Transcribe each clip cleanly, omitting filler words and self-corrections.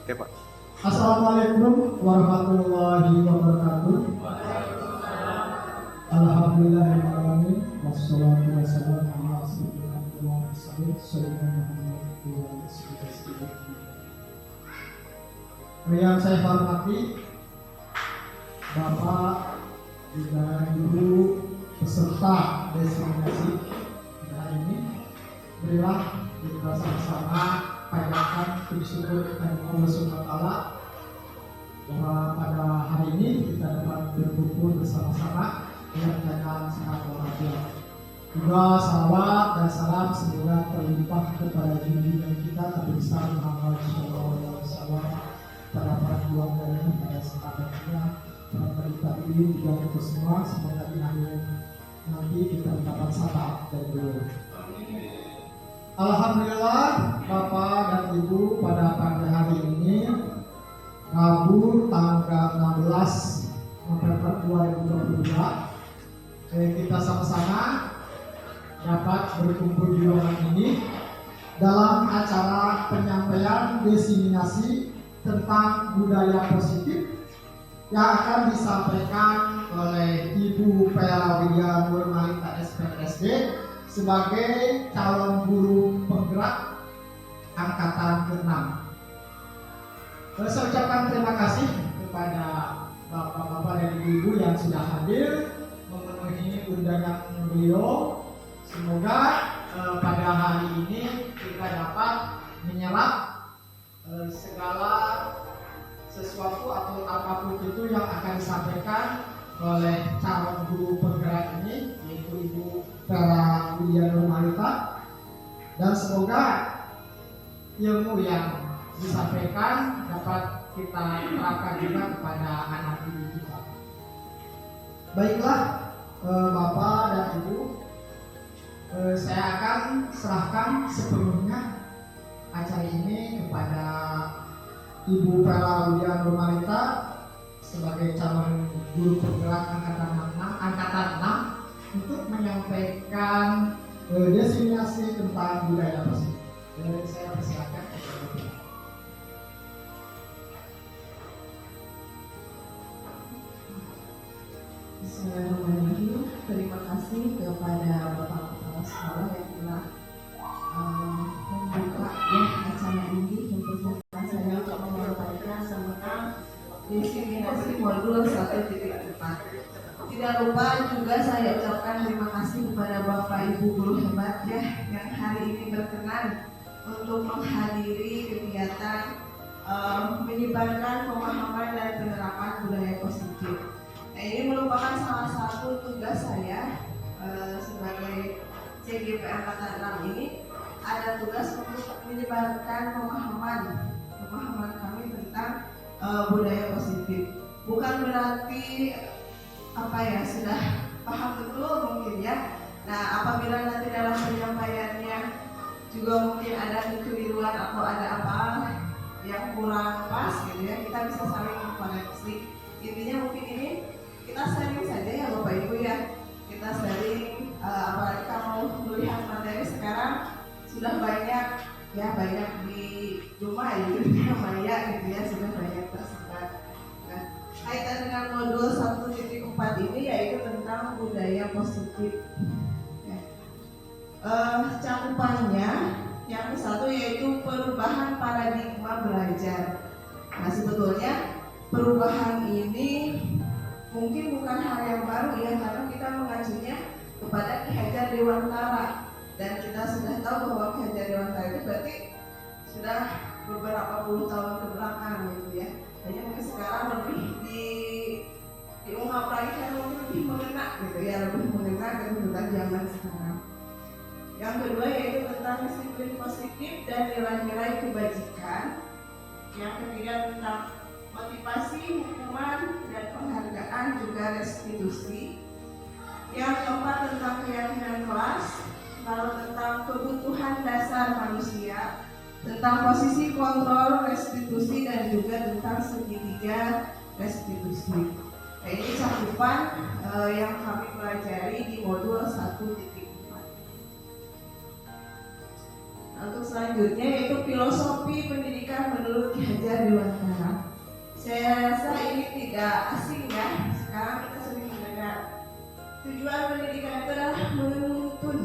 Oke Pak. Assalamualaikum warahmatullahi wabarakatuh. Alhamdulillahirrahmanirrahim. Wassalatu wassalamu ala rasulillah wa yang saya hormati Bapak juga Ibu peserta destinasi hari ini, berilah kita sama-sama panjatkan bersyukur kepada Allah Subhanahu wa Ta'ala bahwa pada hari ini kita dapat berkumpul bersama-sama dengan keadaan sehat walafiat. Juga salawat dan salam semoga terlimpah kepada junjungan kita Nabi besar Muhammad SAW, para keluarganya, para sahabatnya, para tabi'in juga untuk semua. Semoga di akhir nanti kita dapat syafaat dari beliau. Alhamdulillah, Bapak dan Ibu, pada pagi hari ini Rabu tanggal 16 November 2022 kita sama-sama dapat berkumpul di ruangan ini dalam acara penyampaian diseminasi tentang budaya positif yang akan disampaikan oleh Ibu Pela Widya Nurmalita SPSD sebagai calon guru penggerak angkatan ke-6. Saya ucapkan terima kasih kepada bapak-bapak dan ibu yang sudah hadir memenuhi undangan beliau. Semoga pada hari ini kita dapat menyerap segala sesuatu atau apapun itu yang akan disampaikan oleh calon guru penggerak ini, yaitu Ibu Pela Widya Nurmalita, dan semoga ilmu yang disampaikan dapat kita terapkan juga kepada anak didik kita. Baiklah, Bapak dan Ibu, saya akan serahkan sepenuhnya acara ini kepada Ibu Pela Widya Nurmalita sebagai calon guru penggerak angkatan 6 untuk menyampaikan diseminasi tentang budaya positif. Saya persilakan. Bismillahirrahmanirrahim. Terima kasih kepada Bapak Kepala Sekolah yang telah membuka acara ini untuk saya untuk menyampaikan tentang diseminasi modul 1.4. Tidak lupa juga saya ucapkan terima kasih kepada Bapak Ibu guru hebat yang hari ini berkenan untuk menghadiri kegiatan menyebarkan pemahaman dan penerapan budaya positif. Nah, ini merupakan salah satu tugas saya sebagai CGP Angkatan 6 ini, ada tugas untuk menyebarkan pemahaman kami tentang budaya positif. Bukan berarti sudah paham betul mungkin ya. Nah, apabila nanti dalam penyampaiannya juga mungkin ada kekeliruan atau ada apa yang kurang pas gitu ya, kita bisa saling mengkoreksi. Intinya mungkin ini kita sharing saja ya Bapak Ibu ya. Kita sharing, apalagi kalau melihat materi sekarang sudah banyak di rumah ya, di dunia maya gitu ya, sudah banyak tersebar. Nah, kaitan dengan modul 1.4 ini yaitu tentang budaya positif. Cakupannya yang satu yaitu perubahan paradigma belajar. Nah, sebetulnya perubahan ini mungkin bukan hal yang baru ya, karena kita mengacunya kepada Ki Hajar Dewantara, dan kita sudah tahu bahwa Ki Hajar Dewantara itu berarti sudah beberapa puluh tahun ke belakang gitu ya. Hanya mungkin sekarang lebih diungkap lagi karena mungkin lebih mengena gitu ya, lebih mengena kebutuhan zaman sekarang. Yang kedua yaitu tentang disiplin positif dan nilai-nilai kebajikan. Yang ketiga tentang motivasi, hukuman, dan penghargaan juga restitusi. Yang keempat tentang keyakinan kelas, lalu tentang kebutuhan dasar manusia, tentang posisi kontrol restitusi, dan juga tentang segitiga restitusi. Nah, ini cakupan yang kami pelajari di modul 1.4. Untuk selanjutnya yaitu filosofi pendidikan pendidikan menurut Ki Hajar Dewantara. Saya rasa ini tidak asing ya, sekarang kita sering mendengar. Tujuan pendidikan itu adalah menuntun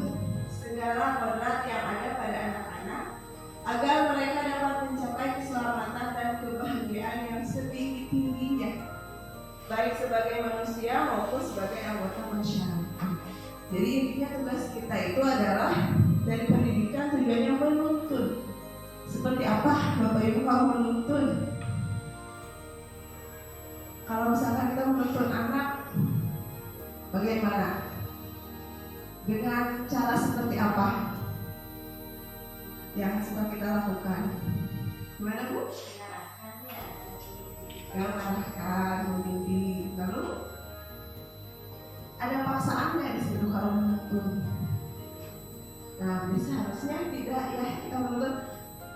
segala kodrat yang ada pada anak-anak agar mereka dapat mencapai keselamatan dan kebahagiaan yang setinggi-tingginya, baik sebagai manusia maupun sebagai anggota masyarakat. Jadi intinya tugas kita itu adalah dari pendidikan tujuannya menuntun. Seperti apa Bapak Ibu kalau menuntun? Kalau misalkan kita menuntun anak, bagaimana? Dengan cara seperti apa yang suka kita lakukan? Gimana Bu? Mengarahkan, membimbing. Lalu ada paksaan nggak di situ kalau menuntun? Nah, seharusnya tidak ya, kita menuntun.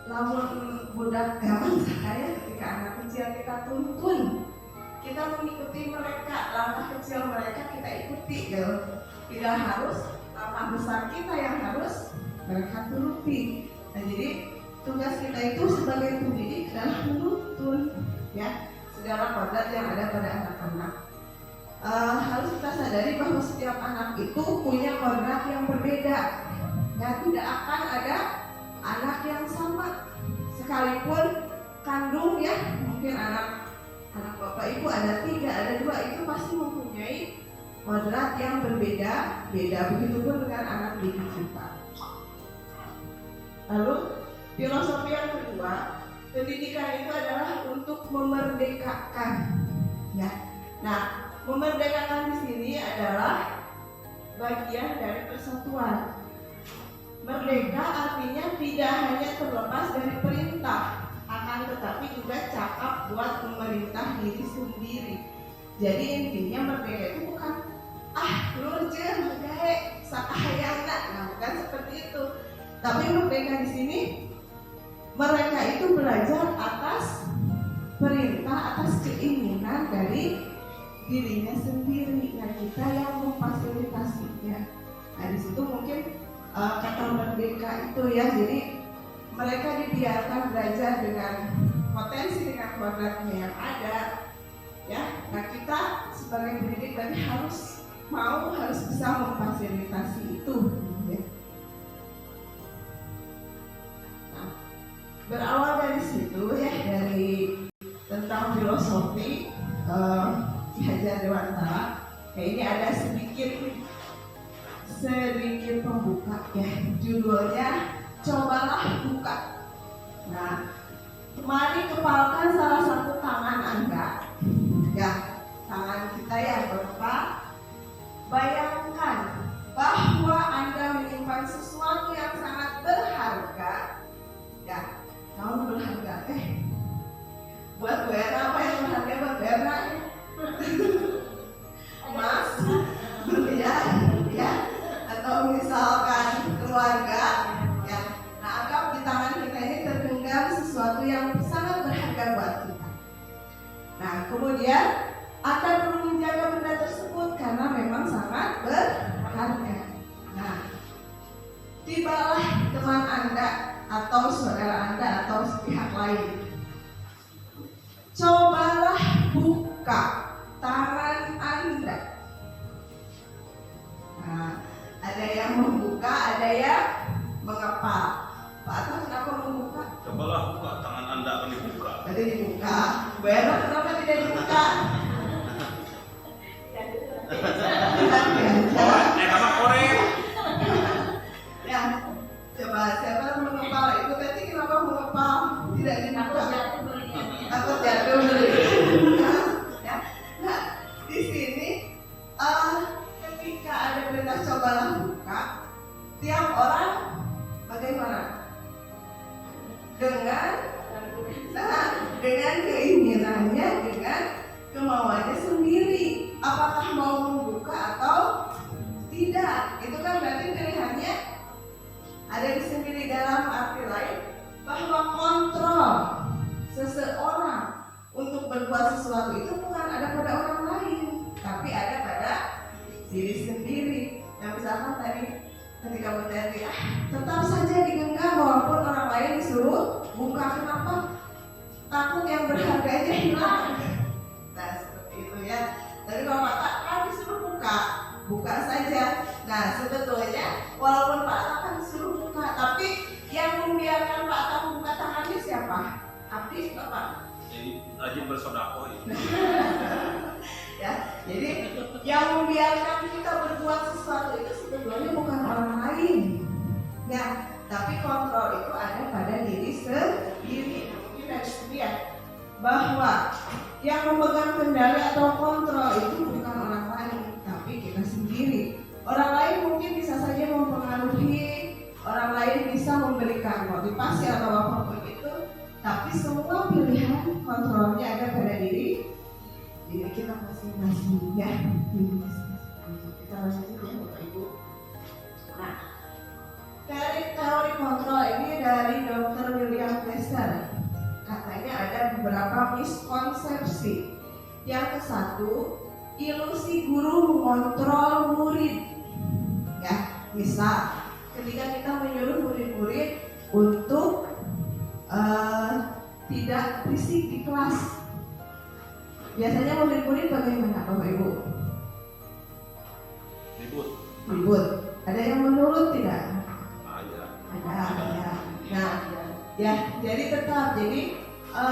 Lamun budak zaman saya ketika anak kecil kita tuntun, kita mengikuti mereka, langkah kecil mereka kita ikuti gitu. Tidak harus langkah besar kita yang harus mereka turuti. Nah, jadi tugas kita itu sebagai pendidik adalah menuntun ya segala kodrat yang ada pada anak-anak. Harus kita sadari bahwa setiap anak itu punya kodrat yang berbeda. Ya, tidak akan ada anak yang sama, sekalipun kandung ya, mungkin anak bapak ibu ada 3, ada 2, itu pasti mempunyai kodrat yang berbeda. Begitupun dengan anak didik kita. Lalu filosofi yang kedua, pendidikan itu adalah untuk memerdekakan ya. Nah, memerdekakan di sini adalah bagian dari persatuan. Merdeka artinya tidak hanya terlepas dari perintah, akan tetapi juga cakap buat memerintah diri sendiri. Jadi intinya merdeka itu bukan lurje merdeka sakayana, nah bukan seperti itu. Tapi merdeka di sini mereka itu belajar atas perintah, atas keinginan dari dirinya sendiri. Nah, kita yang memfasilitasinya. Nah, di situ mungkin kata merdeka itu ya, jadi mereka dibiarkan belajar dengan potensi, dengan kodratnya yang ada ya. Nah, kita sebagai pendidik berarti harus bisa memfasilitasi itu ya. Nah, berawal dari situ ya, dari tentang filosofi Ki Hajar Dewantara ya, ini ada sedikit pembuka ya, judulnya Cobalah Buka. Nah, mari kepalkan salah satu tangan Anda ya, tangan kita ya Bapak. Bayangkan bahwa Anda menyimpan sesuatu yang sangat berharga ya. Namun berharga buat Berna, apa yang berharga buat Berna? Emas, berlian ya, atau misalkan keluarga ya. Nah, anggap di tangan kita ini tergenggam sesuatu yang sangat berharga buat kita. Nah, kemudian Anda perlu menjaga benda tersebut karena memang sangat berharga. Nah, tibalah teman Anda atau saudara Anda atau pihak lain. Cobalah buka tangan Anda. Nah, ada yang membuka, ada yang mengepal. Pak Atta, kenapa membuka? Cobalah buka, tangan Anda akan dibuka. Jadi dibuka. Berna, kenapa tidak dibuka? Sama korek. Ya, coba siapa yang mengepal? Ibu Teti kenapa mengepal? Tidak dibuka. Takut jatuh ya. Nah, di sini ketika ada perintah cobalah buka, tiap orang bagaimana? Dengan keinginannya, dengan kemauannya sendiri. Apakah mau membuka atau tidak? Itu kan berarti pilihannya ada di sendiri. Dalam arti lain bahwa kontrol seseorang untuk berbuat sesuatu itu bukan ada pada orang lain, tapi ada pada diri sendiri. Yang misalkan tadi ketika bertanya tetap saja digenggam walaupun orang lain disuruh buka. Kenapa? takut yang berharganya hilang. Nah seperti itu ya. Tapi kalau Pak kan disuruh buka saja. Nah sebetulnya walaupun Pak kan disuruh buka, tapi yang membiarkan Pak Atta buka tangannya siapa? Abdi Bapak. Jadi rajin bersedekah ya. Ya, jadi yang membiarkan kita berbuat sesuatu itu sebetulnya bukan orang lain, ya, tapi kontrol itu ada pada diri sendiri. Mungkin dari sini ya, bahwa yang memegang kendali atau kontrol itu bukan orang lain, tapi kita sendiri. Orang lain mungkin bisa saja mempengaruhi, orang lain bisa memberikan motivasi atau apapun itu, tapi semua pilihan kontrolnya ada pada diri kita masing-masing ya. Kita lanjut ya Bapak Ibu. Nah, dari teori kontrol ini dari Dr. William Glasser, katanya ada beberapa miskonsepsi. Yang ke satu, ilusi guru mengontrol murid. Ya, misal ketika kita menyuruh murid-murid untuk tidak berisik di kelas. Biasanya murid-murid bagaimana Bapak Ibu? Ribut. Ada yang menurut tidak? Ada. Nah, ya, jadi tetap. Jadi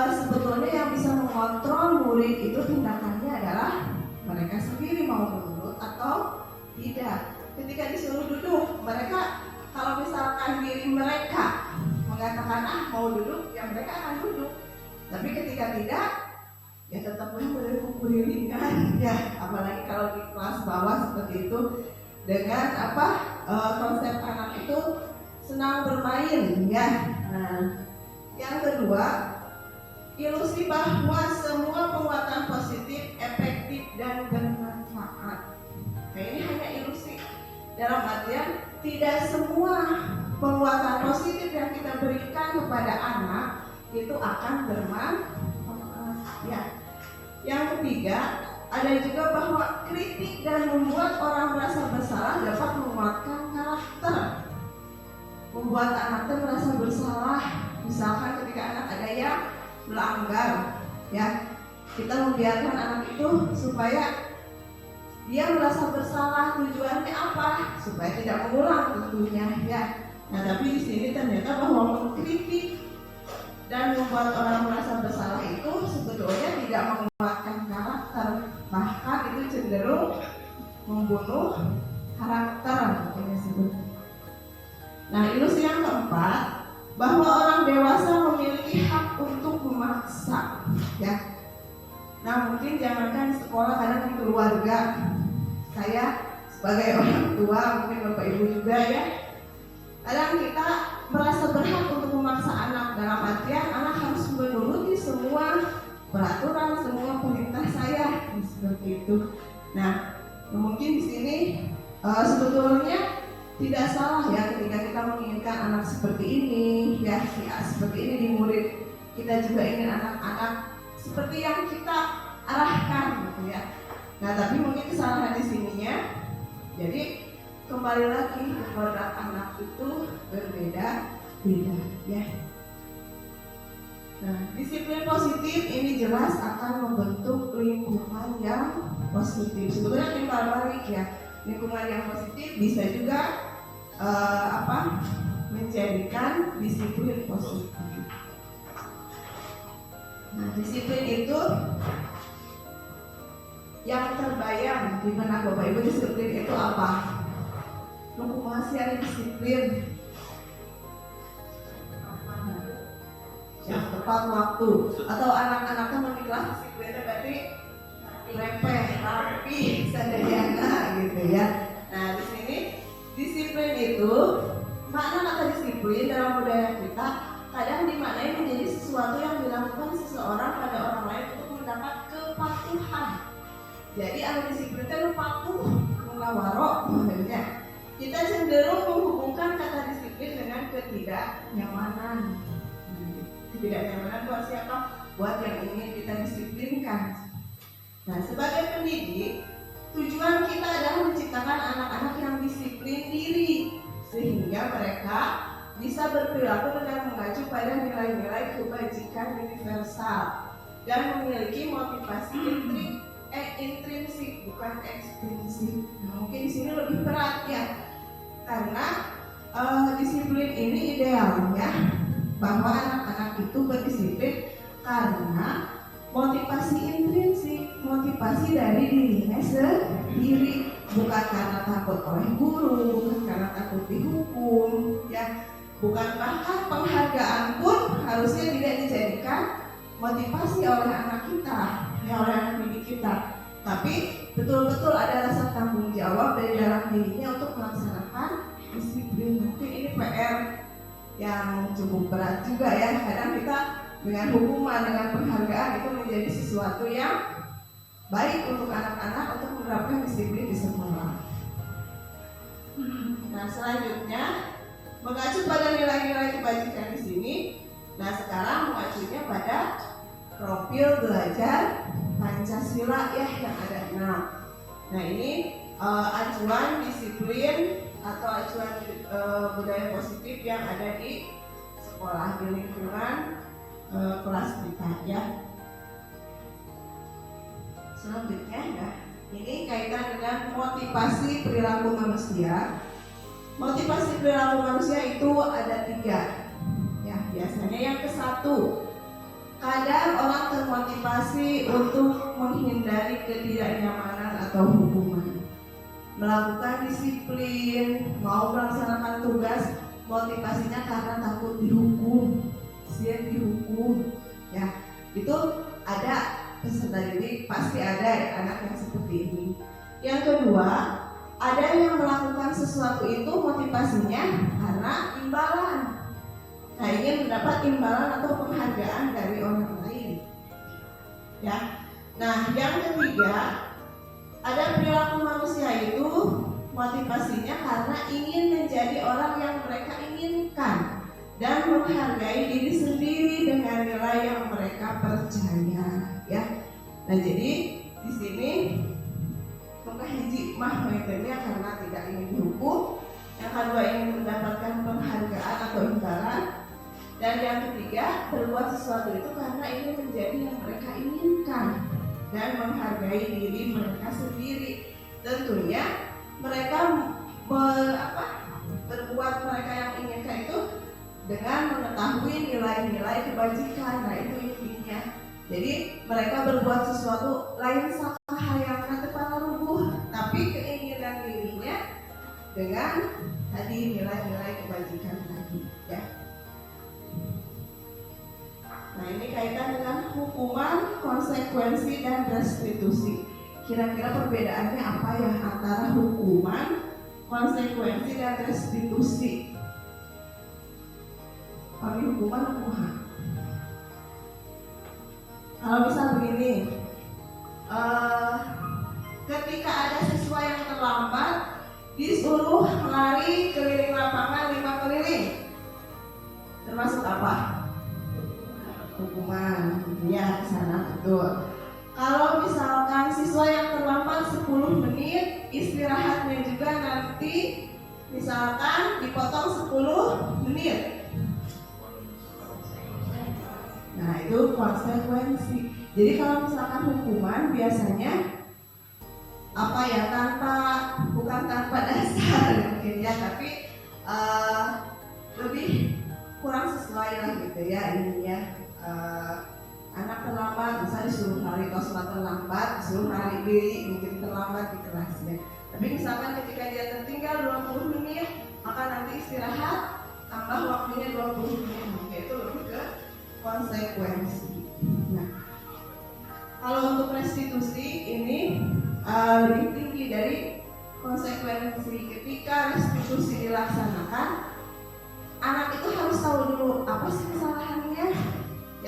sebetulnya yang bisa mengontrol murid itu tindakannya adalah mereka sendiri mau menurut atau tidak. Ketika disuruh duduk, mereka kalau misalkan diri mereka mengatakan mau duduk, ya mereka akan duduk. Tapi ketika tidak, ya tetaplah beriringan ya, apalagi kalau di kelas bawah seperti itu dengan konsep anak itu senang bermain ya. Nah, yang kedua, ilusi bahwa semua penguatan positif efektif dan bermanfaat. Nah, ini hanya ilusi. Dalam artian tidak semua penguatan positif yang kita berikan kepada anak itu akan bermanfaat ya. Yang ketiga, ada juga bahwa kritik dan membuat orang merasa bersalah dapat menguatkan karakter. Membuat anak itu merasa bersalah. Misalkan ketika anak ada yang melanggar, ya, kita membiarkan anak itu supaya dia merasa bersalah. Tujuannya apa? Supaya tidak mengulang tentunya, ya. Nah, tapi di sini ternyata bahwa mengkritik dan membuat orang merasa bersalah itu sebetulnya tidak menguatkan karakter, bahkan itu cenderung membunuh karakter. Nah, ilusi yang keempat, bahwa orang dewasa memiliki hak untuk memaksa, ya. Nah, mungkin jangankan di sekolah, kadang di keluarga, saya sebagai orang tua, mungkin Bapak Ibu juga ya, kadang kita merasa berhak untuk memaksa anak, dalam artian anak harus menuruti semua peraturan, semua perintah saya, seperti itu. Nah, mungkin di sini sebetulnya tidak salah ya ketika kita menginginkan anak seperti ini, ya, seperti ini di murid. Kita juga ingin anak-anak seperti yang kita arahkan, gitu ya. Nah, tapi mungkin kesalahan di sininya, jadi kembali lagi kepada anak itu berbeda-beda, ya. Nah, disiplin positif ini jelas akan membentuk lingkungan yang positif. Sebetulnya timbal balik ya, lingkungan yang positif bisa juga menjadikan disiplin positif. Nah, disiplin itu yang terbayang di benak Bapak Ibu, disiplin itu apa? Masih ada disiplin yang tepat waktu, atau anak-anaknya mau di kelas disiplinnya berarti lepeh, rapi, sadayana gitu ya. Nah, di sini disiplin itu, makna kata disiplin dalam budaya kita kadang dimaknai menjadi sesuatu yang dilakukan seseorang pada orang lain untuk mendapat kepatuhan. Jadi ada disiplin itu patuh, mulawarok, maksudnya kita cenderung menghubungkan kata disiplin dengan ketidaknyamanan. Ketidaknyamanan buat siapa? Buat yang ingin kita disiplinkan. Nah, sebagai pendidik, tujuan kita adalah menciptakan anak-anak yang disiplin diri, sehingga mereka bisa berperilaku dengan mengacu pada nilai-nilai kebajikan universal dan memiliki motivasi intrinsik bukan ekstrinsik. Nah, mungkin di sini lebih berat ya, karena disiplin ini idealnya bahwa anak-anak itu berdisiplin karena motivasi intrinsik, motivasi dari dirinya sendiri, bukan karena takut oleh guru, bukan karena takut dihukum, ya, bukan, bahkan penghargaan pun harusnya tidak dijadikan motivasi oleh anak kita, ya, oleh anak didik kita, tapi betul-betul ada rasa tanggung jawab dari dalam dirinya untuk melaksanakan disiplin. Mungkin ini PR yang cukup berat juga ya, kadang kita dengan hukuman, dengan penghargaan itu menjadi sesuatu yang baik untuk anak-anak untuk menerapkan disiplin di sekolah. Nah, selanjutnya mengacu pada nilai-nilai kebajikan di sini. Nah, sekarang mengacunya pada profil belajar Pancasila ya, yang ada 6. Nah, ini acuan disiplin atau acuan budaya positif yang ada di sekolah, di lingkungan kelas kita ya. Selanjutnya ya, ini kaitan dengan motivasi perilaku manusia. Motivasi perilaku manusia itu ada 3 ya. Biasanya yang ke-1, kadang orang termotivasi untuk menghindari ketidaknyamanan atau hukuman, melakukan disiplin, mau melaksanakan tugas, motivasinya karena takut dihukum, siap dihukum ya. Itu ada peserta didik, pasti ada anak yang seperti ini. Yang kedua, ada yang melakukan sesuatu itu motivasinya karena imbalan. Nah, ingin mendapat imbalan atau penghargaan dari orang lain ya. Nah, yang ketiga, ada perilaku manusia itu motivasinya karena ingin menjadi orang yang mereka inginkan dan menghargai diri sendiri dengan nilai yang mereka percaya ya. Nah, jadi di sini hikmah metodenya karena tidak ingin dihukum, yang kedua ingin mendapatkan penghargaan atau imbalan, dan yang ketiga berbuat sesuatu itu karena ingin menjadi yang mereka inginkan dan menghargai diri mereka sendiri. Tentunya mereka berbuat mereka yang inginkan itu dengan mengetahui nilai-nilai kebajikan. Nah, itu intinya. Jadi mereka berbuat sesuatu lain saka hayangna teu panarubuh, tapi keinginan dirinya dengan tadi nilai-nilai kebajikan tadi ya. Nah, ini kaitan dengan hukuman, konsekuensi, dan restitusi. Kira-kira perbedaannya apa ya antara hukuman, konsekuensi, dan restitusi? Kami hukuman hukuman. Kalau misal begini, ketika ada siswa yang terlambat, disuruh lari keliling lapangan 5 keliling, termasuk apa? Hukuman, ya, kesana betul. Kalau misalkan siswa yang terlambat 10 menit, istirahatnya juga nanti misalkan dipotong 10 menit. Nah, itu konsekuensi. Jadi kalau misalkan hukuman biasanya apa ya, bukan tanpa dasar mungkin ya, tapi lebih kurang sesuai lah gitu ya ininya. Anak terlambat bisa disuruh lari, kalau sholat terlambat disuruh lari diri, mungkin terlambat di kelasnya. Tapi misalkan ketika dia tertinggal 20 menit, maka nanti istirahat tambah waktunya 20 menit, itu lebih ke konsekuensi. Nah, kalau untuk restitusi ini lebih tinggi dari konsekuensi. Ketika restitusi dilaksanakan, anak itu harus tahu dulu apa sih kesalahannya,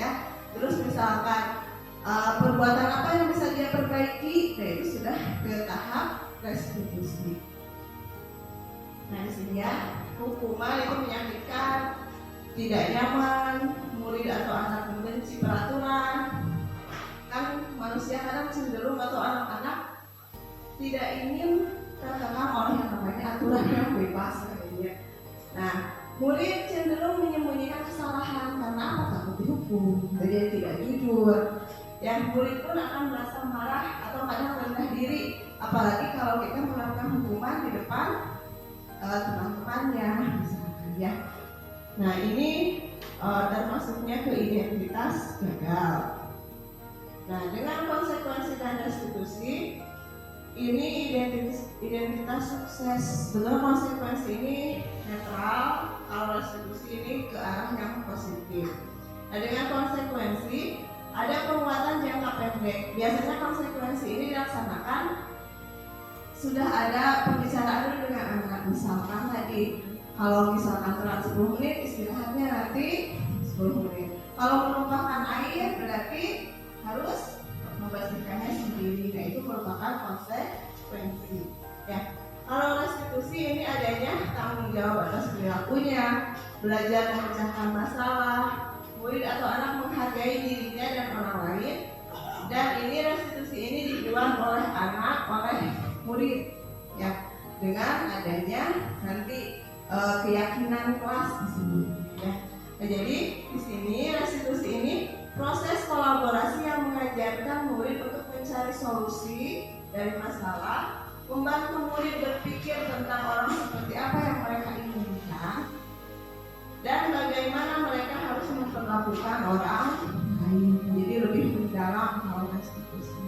ya. Terus misalkan perbuatan apa yang bisa dia perbaiki, nah itu sudah ke tahap restitusi. Nah, di sini ya, hukuman itu menyakitkan, tidak nyaman, murid atau anak membenci peraturan. Kan manusia kadang cenderung atau anak-anak tidak ingin terkekang oleh yang namanya aturan yang bebas kayaknya. Nah, murid cenderung menyembunyikan kesalahan karena apa? Takut dihukum, jadi tidak jujur. Yang murid pun akan merasa marah atau kadang rendah diri, apalagi kalau kita melakukan hukuman di depan teman-temannya, misalkan ya. Nah ini termasuknya ke identitas gagal. Nah dengan konsekuensi dan restitusi, ini identitas sukses. Sebetulnya konsekuensi ini netral, kalau restitusi ini ke arah yang positif. Nah dengan konsekuensi ada penguatan jangka pendek. Biasanya konsekuensi ini dilaksanakan sudah ada pembicaraan dengan anak. Misalkan tadi, kalau misalkan telat 10 menit, istirahatnya nanti 10 menit. Kalau menumpahkan air berarti harus membersihkannya sendiri. Nah itu merupakan konsekuensi. Ya. Kalau restitusi ini adanya tanggung jawab atas perilakunya, belajar memecahkan masalah, murid atau anak menghargai dirinya dan orang lain, dan ini restitusi ini dijual oleh anak, oleh murid, ya, dengan adanya nanti keyakinan kelas di sini, ya. Nah, jadi di sini restitusi ini proses kolaborasi yang mengajarkan murid untuk mencari solusi dari masalah, membantu murid berpikir tentang orang seperti apa yang mereka inginkan, dan bagaimana mereka harus memperlakukan orang lain. Jadi lebih mendalam hal restitusi.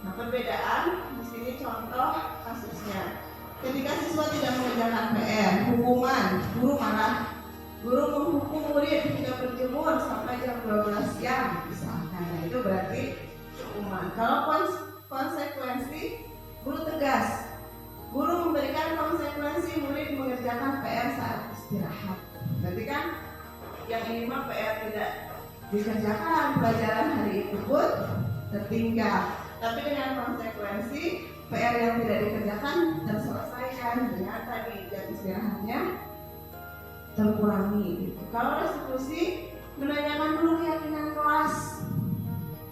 Nah, perbedaan di sini contoh kasusnya. Ketika siswa tidak mengerjakan PR, hukuman, guru marah. Guru menghukum murid tidak berjemur sampai jam 12 siang, misalkan. Nah, itu berarti hukuman. Kalau konsekuensi, guru tegas. Guru memberikan konsekuensi murid mengerjakan PR saat istirahat. Berarti kan yang ini mah PR tidak dikerjakan, pelajaran hari itu pun tertinggal. Tapi dengan konsekuensi PR yang tidak dikerjakan terselesaikan dengan tadi jam istirahatnya terkurangi. Gitu. Kalau restitusi menanyakan dulu keyakinan kelas.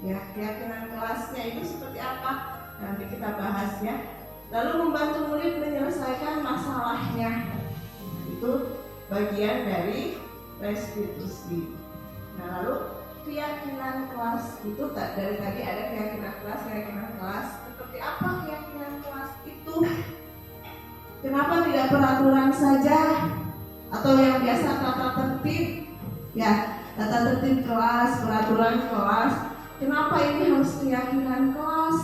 Ya, keyakinan kelasnya itu seperti apa? Nanti kita bahas ya. Lalu membantu murid menyelesaikan masalahnya. Nah, itu bagian dari restitusi. Nah, lalu keyakinan kelas itu dari tadi ada keyakinan kelas. Seperti apa keyakinan kelas itu? Kenapa tidak peraturan saja? Atau yang biasa tata tertib? Ya, tata tertib kelas, peraturan kelas. Kenapa ini harus keyakinan kelas?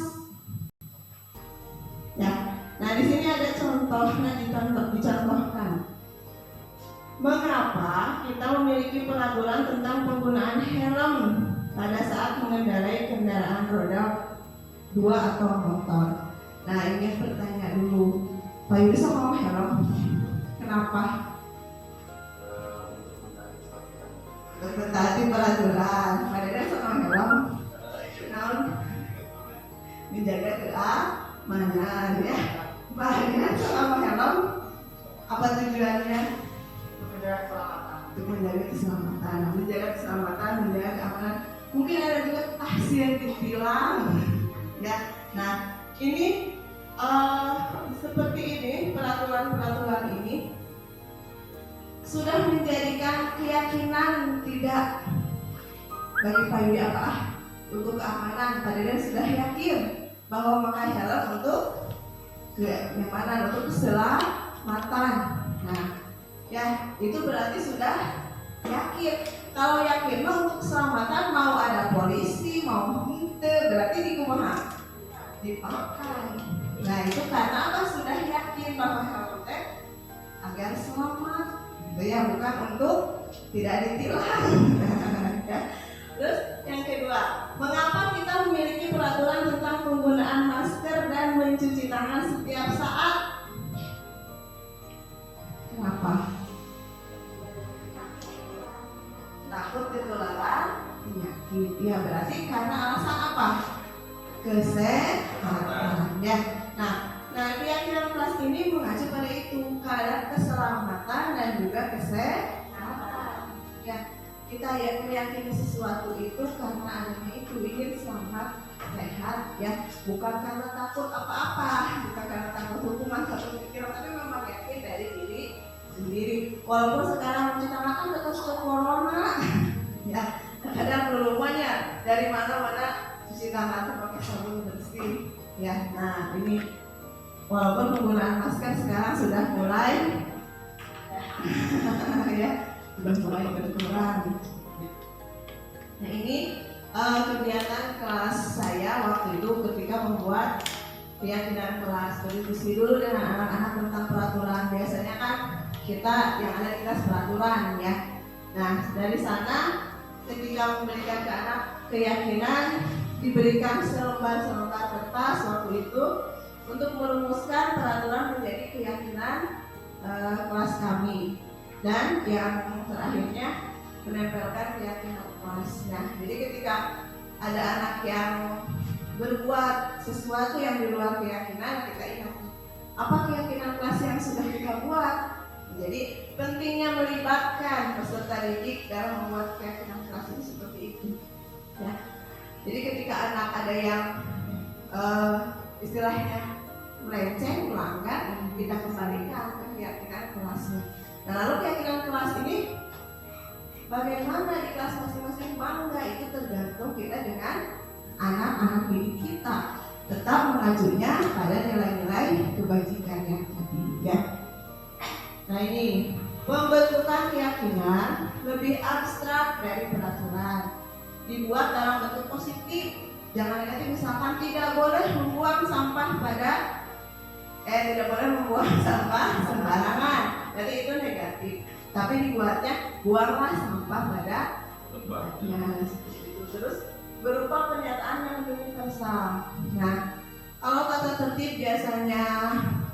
Ya, nah di sini ada contohnya dicontohkan. Mengapa kita memiliki peraturan tentang penggunaan helm pada saat mengendarai kendaraan roda 2 atau motor? Nah, ingin bertanya dulu, Pak Yudi sama helm, kenapa? Untuk mentaati peraturan. Pak Dede sama helm, menjaga keamanan ya. Pak Dede sama helm, apa tujuannya? Untuk menjaga keselamatan, menjaga keamanan. Mungkin ada juga tahsin ditilang, ya. Nah, ini seperti ini peraturan ini sudah menjadikan keyakinan tidak bagi Pak Yudi apa untuk keamanan. Padahal sudah yakin bahwa memakai helm untuk kenyamanan, untuk keselamatan. Nah, ya, itu berarti sudah yakin. Kalau yakin untuk keselamatan, mau ada polisi, mau hente, berarti dikumaha dipakai. Nah, itu karena apa? Sudah yakin bahwa helm agar selamat, itu ya, bukan untuk tidak ditilang. Ya. Terus yang kedua, mengapa kita memiliki peraturan tentang penggunaan masker dan mencuci tangan setiap saat? Kenapa? Takut ketularan penyakit. Ya, berarti karena alasan apa? Kesehatan. Ya. Nah, keyakinan kelas ini mengacu pada itu, keadaan keselamatan dan juga kesehatan. Ya, kita meyakini sesuatu itu karena adanya itu, ingin selamat, sehat, ya, bukan karena takut apa-apa, bukan karena takut hukuman, takut pikiran, tapi memang yakin dari diri sendiri. Walaupun sekarang mencuci tangan tetap suka corona, ya kadang berumahnya dari mana-mana cuci tangan tuh pakai sabun bersih, ya. Nah ini walaupun penggunaan masker sekarang sudah mulai ya sudah mulai berkurang. Nah ini kegiatan kelas saya waktu itu ketika membuat keyakinan kelas, berdiskusi dulu dengan anak-anak tentang peraturan. Biasanya kan kita yang ada di kelas peraturan ya. Nah dari sana ketika memberikan ke anak keyakinan, diberikan selembar kertas waktu itu untuk merumuskan peraturan menjadi keyakinan kelas kami, dan yang terakhirnya menempelkan keyakinan kelas. Nah, jadi ketika ada anak yang berbuat sesuatu yang di luar keyakinan, kita ingat apa keyakinan kelas yang sudah kita buat. Jadi pentingnya melibatkan peserta didik dalam membuat keyakinan kelas ini seperti itu. Ya. Jadi ketika anak ada yang istilahnya melenceng, melanggar, kita kembalikan ke keyakinan kelasnya. Nah, lalu keyakinan kelas ini bagaimana di kelas masing-masing bangga, itu tergantung kita dengan anak-anak didik kita tetap mengajunya pada nilai-nilai kebajikan yang tadi ya. Nah ini pembentukan keyakinan lebih abstrak dari peraturan, dibuat dalam bentuk positif. Jangan negatif, misalkan tidak boleh membuang sampah tidak boleh membuang sampah sembarangan, jadi itu negatif. Tapi dibuatnya buanglah sampah pada tempatnya. Terus berupa pernyataan yang universal. Nah, kalau tata tertib biasanya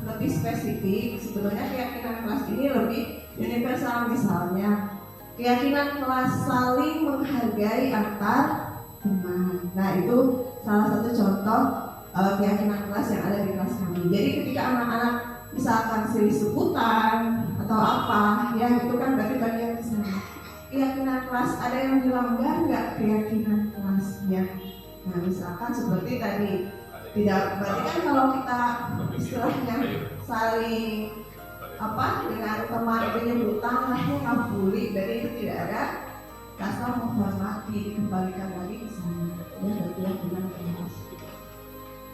lebih spesifik, sebetulnya keyakinan kelas ini lebih universal. Misalnya keyakinan kelas saling menghargai antar teman. Nah itu salah satu contoh keyakinan kelas yang ada di kelas kami. Jadi ketika anak-anak misalkan silih sebutan atau apa, ya itu kan berarti bagian ke sana. Keyakinan kelas ada yang dilanggar nggak keyakinan kelasnya? Nah misalkan seperti tadi, tidak berarti kan kalau kita istilahnya saling dengan teman penyebutan lahnya ngabuli, jadi itu tidak ada rasa menghormati, dikembalikan lagi ke sana. Ya berarti keyakinan kelas.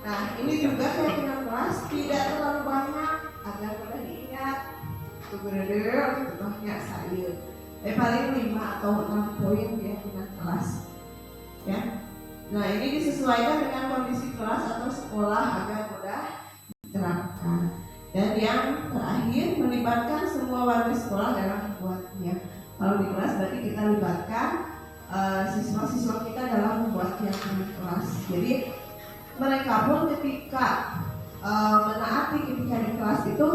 Nah ini juga keyakinan kelas tidak terlalu banyak agar mudah diingat. Sebenarnya banyak saya. Paling 5 atau 6 poin keyakinan kelas. Ya. Nah ini disesuaikan dengan kondisi kelas atau sekolah agar mudah diterapkan. Dan yang terakhir melibatkan semua warga sekolah dalam membuatnya. Kalau di kelas berarti kita libatkan siswa-siswa kita dalam membuat keyakinan kelas. Jadi mereka pun ketika menaati ketika di kelas itu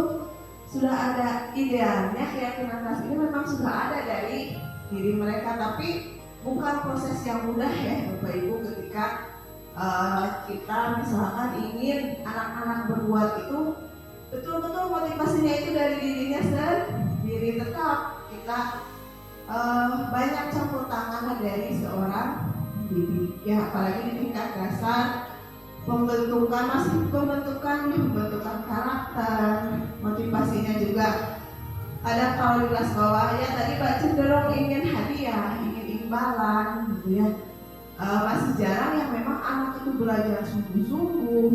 sudah ada idealnya, keyakinan kelas ini memang sudah ada dari diri mereka, tapi bukan proses yang mudah ya Bapak Ibu. Ketika kita misalkan ingin anak-anak berbuat itu betul-betul motivasinya itu dari dirinya sendiri, tetap kita banyak campur tangan dari seorang didik ya, apalagi di tingkat dasar. Pembentukan karakter, motivasinya juga ada. Kalau di kelas bawah ya tadi Pak cenderung ingin hadiah, ingin imbalan gitu ya. Masih jarang yang memang anak itu belajar sungguh-sungguh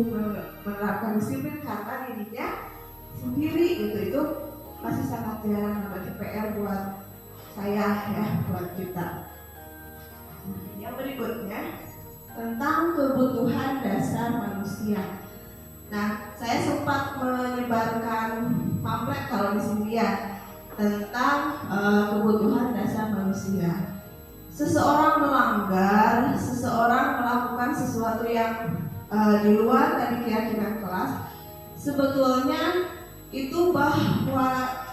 menerapkan disiplin karena dirinya sendiri gitu, itu masih sangat jarang. Berarti PR buat saya ya, buat kita. Yang berikutnya tentang kebutuhan dasar manusia. Nah, saya sempat menyebarkan pamflet kalau di sini ya tentang kebutuhan dasar manusia. Seseorang melanggar, seseorang melakukan sesuatu yang di luar dari keyakinan kelas, sebetulnya itu bahwa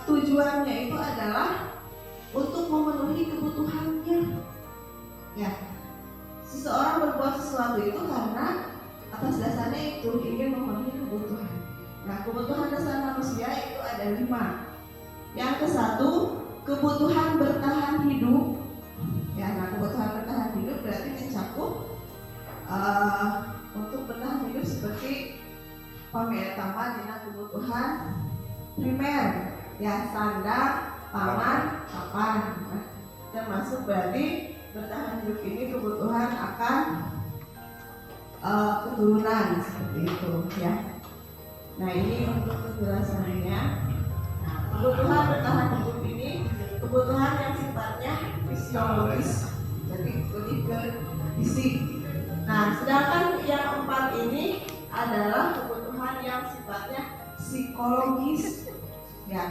tujuannya itu adalah untuk memenuhi kebutuhannya. Ya. Seseorang berbuat sesuatu itu karena atas dasarnya itu ingin memenuhi kebutuhan. Nah, kebutuhan dasar manusia itu ada 5. Yang ke-1, kebutuhan bertahan hidup. Ya, nah kebutuhan bertahan hidup berarti mencakup untuk bertahan hidup seperti pametaman dengan kebutuhan primer. ya, sandang, pangan, papan. Nah, termasuk berarti bertahan hidup ini kebutuhan akan keturunan seperti itu ya. Nah, ini untuk penjelasannya. Nah, kebutuhan bertahan hidup ini kebutuhan yang sifatnya fisiologis, jadi lebih ke fisik. Nah, sedangkan yang 4 ini adalah kebutuhan yang sifatnya psikologis ya.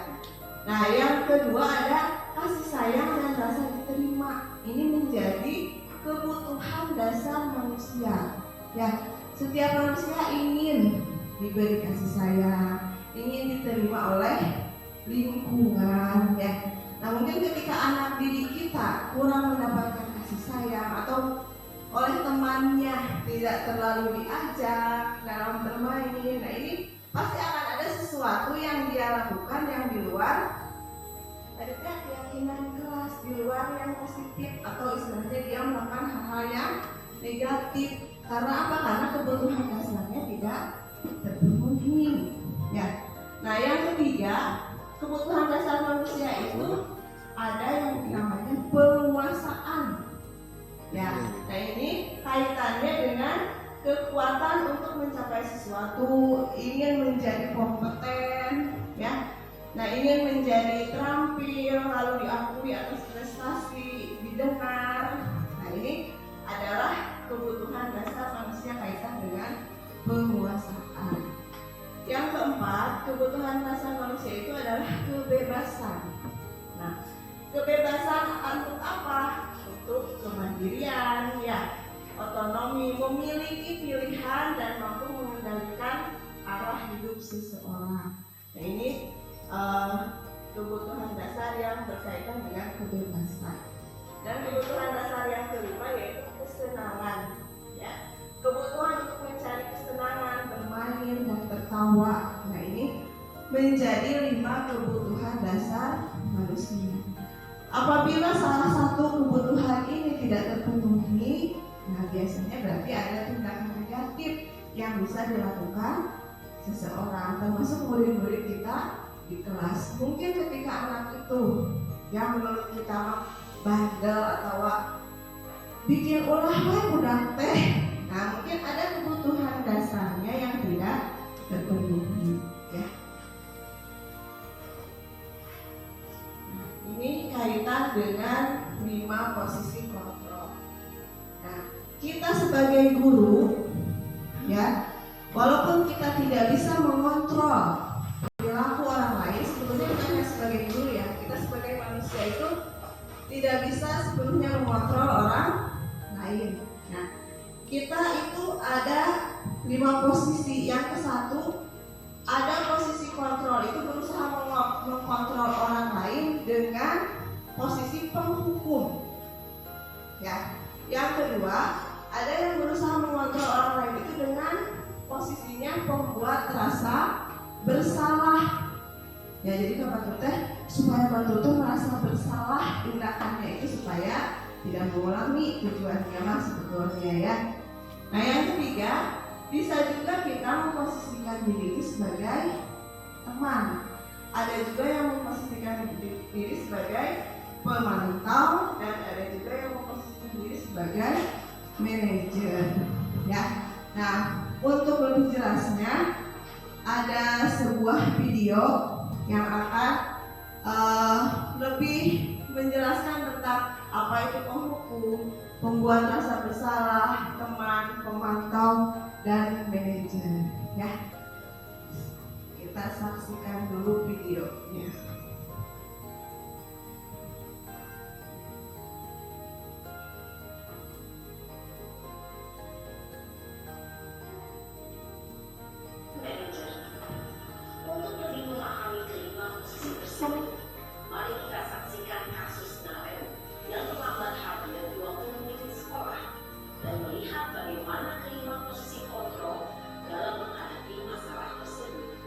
Nah, yang kedua ada kasih sayang dan rasa diterima. Ini menjadi kebutuhan dasar manusia ya. Setiap manusia ingin diberi kasih sayang, ingin diterima oleh lingkungan ya. Nah, mungkin ketika anak didik kita kurang mendapatkan kasih sayang atau oleh temannya tidak terlalu diajak dalam bermain, nah ini pasti akan ada sesuatu yang dia lakukan yang di luar ada keyakinan keras, di luar yang positif, atau istilahnya dia melakukan hal-hal yang negatif. Karena apa? Karena kebutuhan dasarnya tidak terpenuhi ya. Nah, yang ketiga, kebutuhan dasar manusia itu ada yang namanya penguasaan ya. Nah, ini kaitannya dengan kekuatan untuk mencapai sesuatu, ingin menjadi kompeten ya. Nah, ingin menjadi terampil, lalu diakui atas prestasi, didengar. Nah, ini adalah kebutuhan dasar manusia kaitan dengan penguasaan. Yang keempat, kebutuhan dasar manusia itu adalah kebebasan. Nah, kebebasan untuk apa? Untuk kemandirian ya, otonomi, memiliki pilihan dan mampu mengendalikan arah hidup seseorang. Nah, ini kebutuhan dasar yang berkaitan dengan kebebasan. Dan kebutuhan dasar yang kelima yaitu kesenangan ya. Kebutuhan untuk mencari kesenangan, bermain dan tertawa. Nah, ini menjadi 5 kebutuhan dasar manusia. Apabila salah satu kebutuhan ini tidak terpenuhi, nah biasanya berarti ada tindakan negatif yang bisa dilakukan seseorang, termasuk murid-murid kita di kelas. Mungkin ketika anak itu yang menurut kita bandel atau bikin ulah udah teh, nah mungkin ada kebutuhan dasarnya yang tidak terpenuhi ya. Nah, ini kaitan dengan 5 posisi kontrol. Nah, kita sebagai guru ya, walaupun kita tidak bisa mengontrol perilaku orang lain, sebetulnya bukan hanya sebagai guru ya, kita sebagai manusia itu tidak bisa sepenuhnya mengontrol orang lain. Nah, kita itu ada 5 posisi. Yang ke-1 ada posisi kontrol, itu berusaha mengkontrol orang lain dengan posisi penghukum ya. Yang kedua ada yang berusaha mengontrol orang lain itu dengan posisinya pembuat rasa bersalah ya. Jadi Bapak teh supaya Bapak tuh merasa bersalah tindakannya itu supaya tidak mengulangi tujuannya mah sebetulnya ya. Nah, yang ketiga bisa juga kita memposisikan diri sebagai teman. Ada juga yang memposisikan diri sebagai pemantau dan ada juga yang memposisikan diri sebagai manajer ya. Nah, untuk lebih jelasnya ada sebuah video yang akan lebih menjelaskan tentang apa itu penghukum, pembuat rasa bersalah, teman, pemantau, dan manajer ya. Kita saksikan dulu videonya. Untuk lebih memahami kelima posisi tersebut, mari kita saksikan kasus Nael yang terlambat hampir 20 menit di sekolah dan melihat bagaimana kelima posisi kontrol dalam menghadapi masalah tersebut.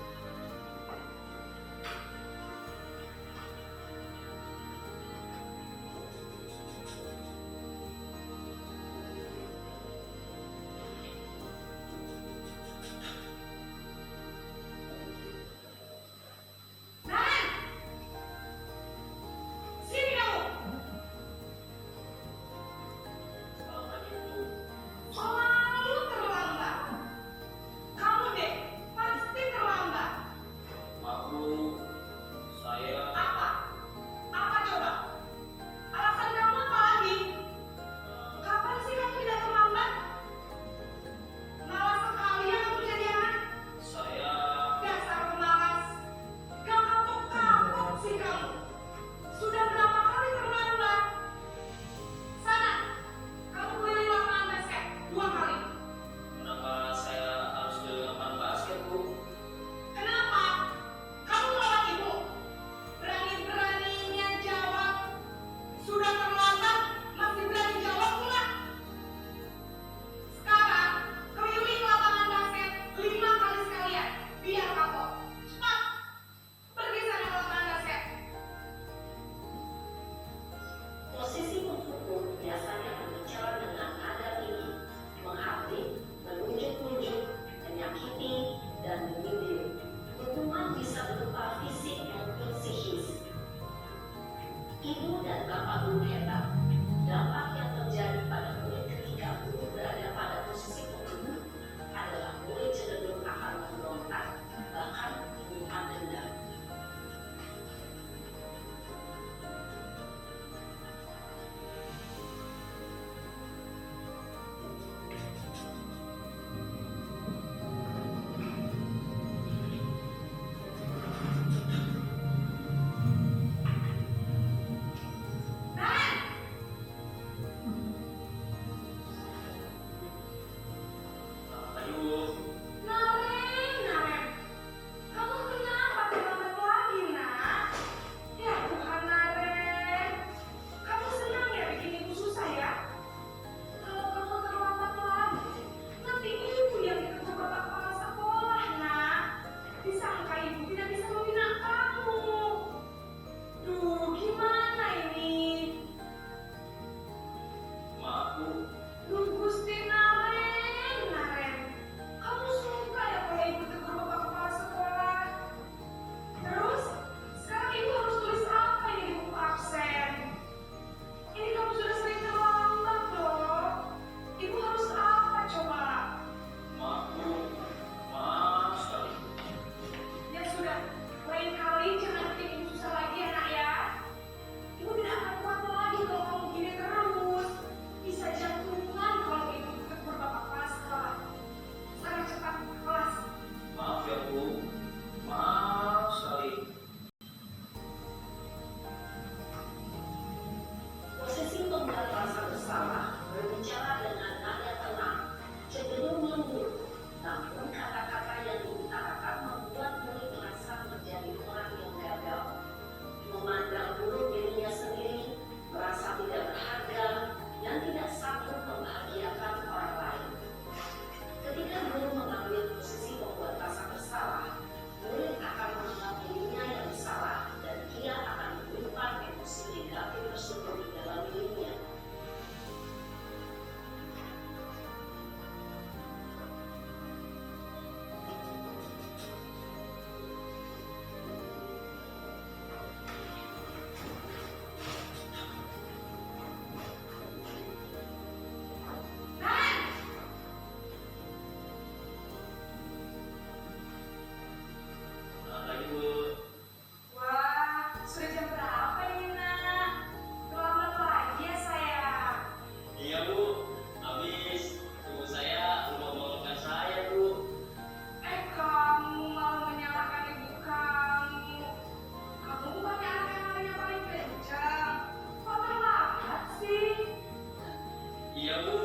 Bu,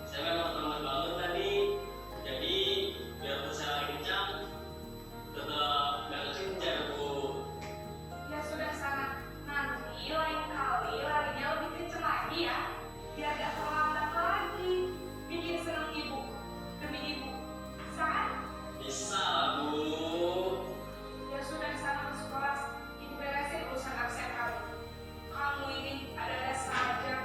saya memang teman banget tadi. Jadi biar saya kencang, tetap nggak kencang Bu. Ya sudah sana, nanti lain kali larinya lebih kenceng lagi ya, biar gak terlambat lagi. Bikin seneng ibu, demi ibu, bisa kan? Bisa Bu. Ya sudah sana masuk kelas, ibu beresin urusan absen kamu. Kamu ini ada-ada saja.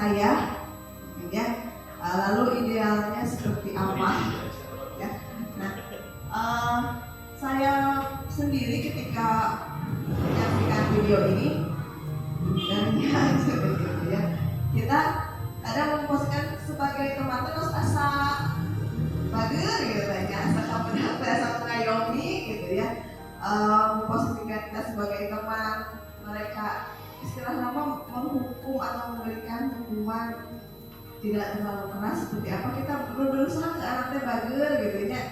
saya, ya. Lalu idealnya seperti apa? Ya. Nah, saya sendiri ketika menyaksikan video ini dan ya seperti itu ya, kita ada memposkan sebagai teman terus asa bager gitu aja, asa kamu asa mengayomi gitu ya, memposisikan kita sebagai teman, mereka istilahnya menghukum atau memberikan hukuman tidak terlalu keras seperti apa, kita berusaha ke anaknya bager gitu ya,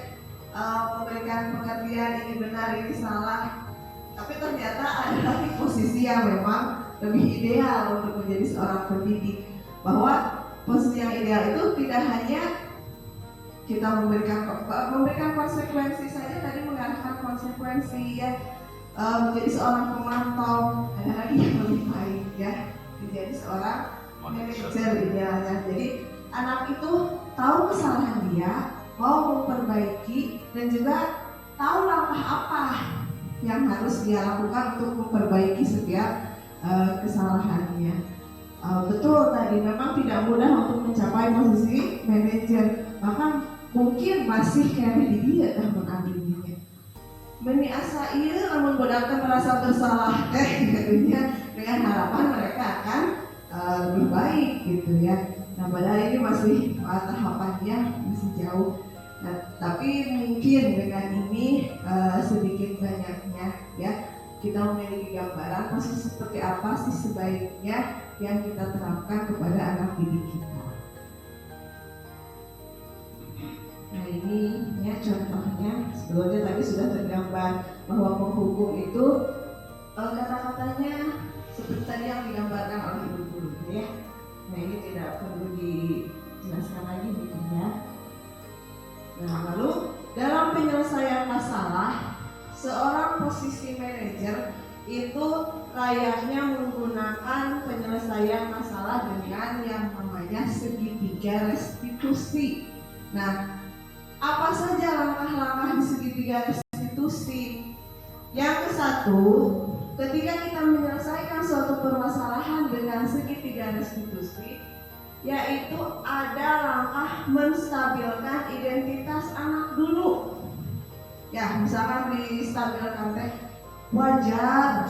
memberikan pengertian ini benar ini salah, tapi ternyata ada lagi posisi yang memang lebih ideal untuk menjadi seorang pendidik, bahwa posisi yang ideal itu tidak hanya kita memberikan konsekuensi saja, tadi mengarahkan konsekuensi ya, menjadi seorang pemantau, ada lagi yang lebih baik ya, menjadi seorang manajer idealnya. Jadi anak itu tahu kesalahan dia, mau memperbaiki, dan juga tahu langkah apa yang harus dia lakukan untuk memperbaiki setiap kesalahannya. Betul tadi, memang tidak mudah untuk mencapai posisi manajer, bahkan mungkin masih kayak di dia tahun abdinya. Meni asa iya, namun budak merasa bersalah tentunya dengan harapan mereka akan lebih baik gitu ya. Nah, padahal ini masih tahapannya masih jauh. Nah, tapi mungkin dengan ini sedikit banyaknya ya, kita memiliki gambaran posisi seperti apa sih sebaiknya yang kita terapkan kepada anak didik kita. Nah, ini ya contohnya, sebelumnya tadi sudah tergambar bahwa menghukum itu kata-katanya seperti tadi yang digambarkan oleh ibu guru ya. Nah, ini tidak perlu dijelaskan lagi gitu ya. Nah, lalu dalam penyelesaian masalah, seorang posisi manajer itu layaknya menggunakan penyelesaian masalah dengan yang namanya segitiga restitusi. Nah, apa saja langkah-langkah di segitiga restitusi? Yang ke satu, ketika kita menyelesaikan suatu permasalahan dengan segitiga restitusi, yaitu ada langkah menstabilkan identitas anak dulu. Ya, misalkan distabilkan teh wajar.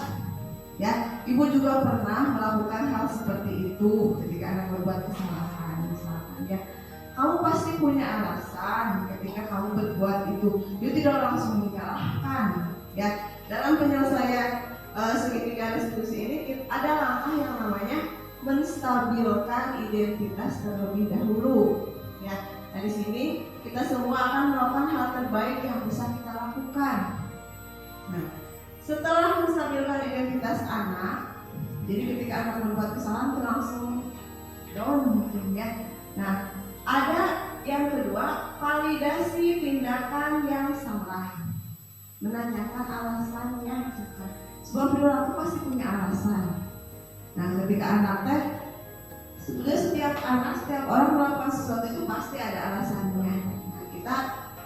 Ya, ibu juga pernah melakukan hal seperti itu ketika anak berbuat kesalahan, misalkan ya. Kamu pasti punya alasan ketika kamu berbuat itu. Dia tidak langsung menyalahkan. Ya, dalam penyelesaian segitiga restitusi ini ada langkah yang namanya menstabilkan identitas terlebih dahulu. Ya, nah di sini kita semua akan melakukan hal terbaik yang bisa kita lakukan. Nah, setelah menstabilkan identitas anak, jadi ketika anak membuat kesalahan itu langsung down mungkin ya. Nah, ada yang kedua, validasi tindakan yang salah. Menanyakan alasannya. Sebuah perilaku pasti punya alasan. Nah, ketika anak teh, sebenarnya setiap orang melakukan sesuatu itu pasti ada alasannya. Nah, kita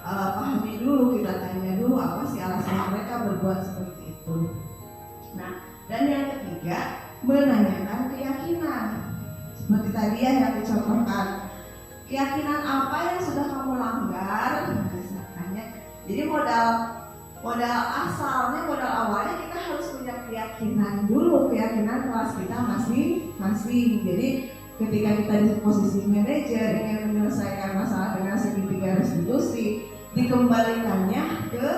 pahami dulu, kita tanya dulu apa sih alasan mereka berbuat seperti itu. Nah, dan yang ketiga, menanyakan keyakinan. Seperti tadi ya yang dicontohkan. Keyakinan apa yang sudah kamu langgar? Misalkannya. Jadi modal asalnya, modal awalnya kita harus punya keyakinan dulu, keyakinan kelas kita masing-masing. Jadi ketika kita di posisi manajer ingin menyelesaikan masalah dengan segitiga restitusi, dikembalikannya ke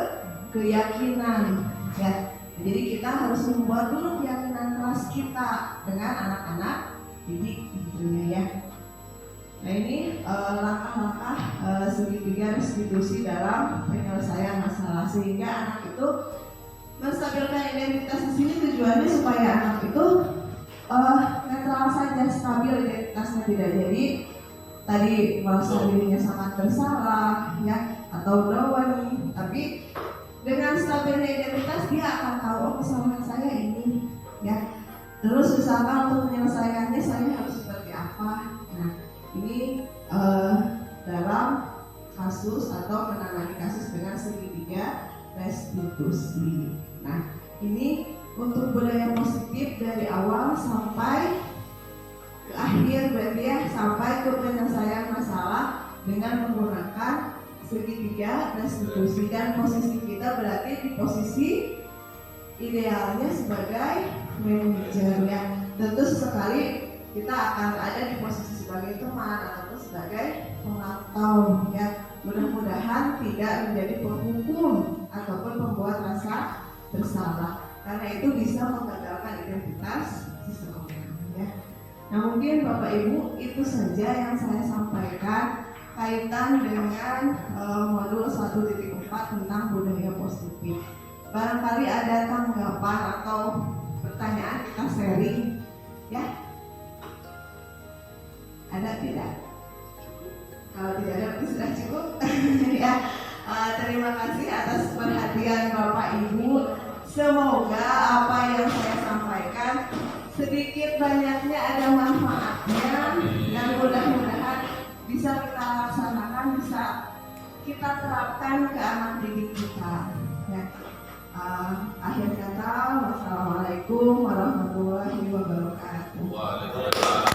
keyakinan ya. Jadi kita harus membuat dulu keyakinan kelas kita dengan anak-anak didik tentunya ya. Nah, ini langkah-langkah segitiga restitusi dalam penyelesaian masalah, sehingga anak itu menstabilkan identitas di sini tujuannya supaya anak itu netral saja, stabil identitasnya, tidak jadi tadi merasa dirinya sangat bersalah ya atau down, tapi dengan stabilnya identitas dia akan tahu oh kesalahan saya ini ya. Terus misalkan untuk menyelesaikannya saya harus seperti apa. Nah, ini dalam kasus atau menangani kasus dengan segitiga restitusi. Nah, ini untuk budaya positif dari awal sampai ke akhir. akhir berarti ya, sampai ke penyelesaian masalah dengan menggunakan segitiga restitusi, dan posisi kita berarti di posisi idealnya sebagai manajer ya. Tentu sekali kita akan ada di posisi sebagai teman atau sebagai pemantau ya. Mudah-mudahan tidak menjadi penghukum ataupun membuat rasa bersalah, karena itu bisa menggagalkan identitas seseorang ya. Nah mungkin Bapak Ibu itu saja yang saya sampaikan kaitan dengan modul 1.4 tentang budaya positif. Barangkali ada tanggapan atau pertanyaan, kita sharing ya. Ada tidak? Kalau tidak ada berarti sudah cukup ya. Terima kasih atas perhatian Bapak Ibu. Semoga apa yang saya sampaikan sedikit banyaknya ada manfaatnya, dan mudah-mudahan bisa kita laksanakan, bisa kita terapkan ke anak didik kita ya. Akhir kata, wassalamualaikum warahmatullahi wabarakatuh. Waalaikumsalam.